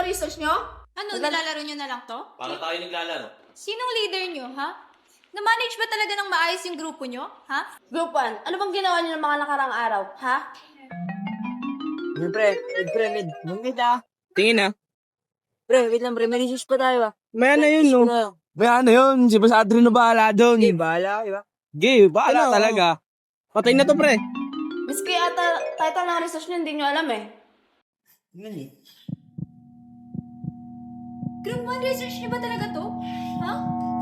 research nyo? Ano, nilalaro nyo na lang to? Para tayo naglalaro. Sinong leader nyo, ha? Na-manage ba talaga ng maayos yung grupo nyo, ha? Group 1, ano bang ginawa nyo ng mga nakarang araw, ha? Mid ah. Tingin na. Pre, wait lang pre, may research pa tayo ah. May ano yun, no? May ano yun, si Boss Adrian na bahala doon. Hindi, bahala, di ba? Gay, bahala talaga. Patay na to, pre. Miski ata title ng research nyo, hindi nyo alam eh. Yun eh. Group 1 research nyo ba talaga to? Ha?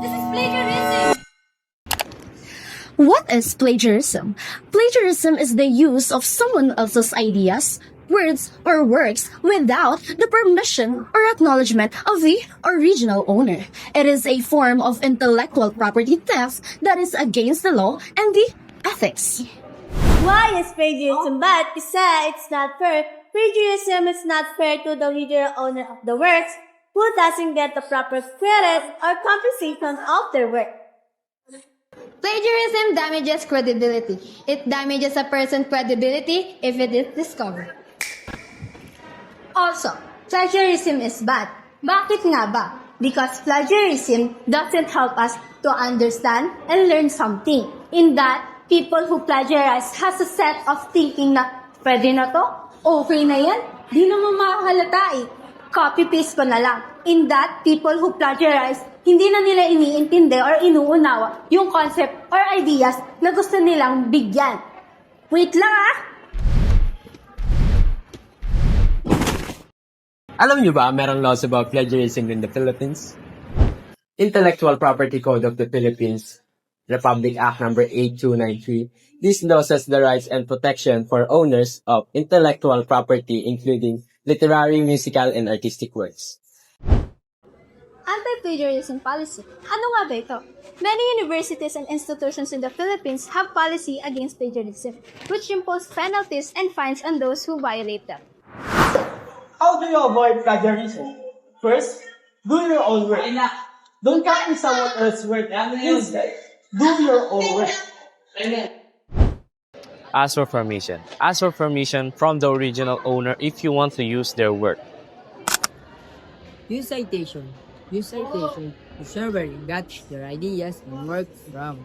This is plagiarism! What is plagiarism? Plagiarism is the use of someone else's ideas, words, or works without the permission or acknowledgement of the original owner. It is a form of intellectual property theft that is against the law and the ethics. Why is plagiarism bad? Besides, it's not fair. Plagiarism is not fair to the original owner of the works, who doesn't get the proper credit or compensation of their work. Plagiarism damages credibility. It damages a person's credibility if it is discovered. Also, plagiarism is bad. Bakit nga ba? Because plagiarism doesn't help us to understand and learn something. In that, people who plagiarize has a set of thinking na pwede na to, okay na yan, di naman makahalata eh. Copy-paste ko na lang. In that, people who plagiarize, hindi na nila iniintindi or inuunawa yung concept or ideas na gusto nilang bigyan. Wait lang ah! Alam niyo ba, merong laws about plagiarism in the Philippines? Intellectual Property Code of the Philippines, Republic Act number 8293. This law sets the rights and protection for owners of intellectual property, including literary, musical, and artistic works. Anti-plagiarism policy. Ano nga ba ito? Many universities and institutions in the Philippines have policy against plagiarism, which impose penalties and fines on those who violate them. How do you avoid plagiarism? First, do your own work. Don't copy someone else's work. Instead, do your own work. Ask for permission. Ask for permission from the original owner if you want to use their work. Use citation. Use citation to show where you got your ideas and work from.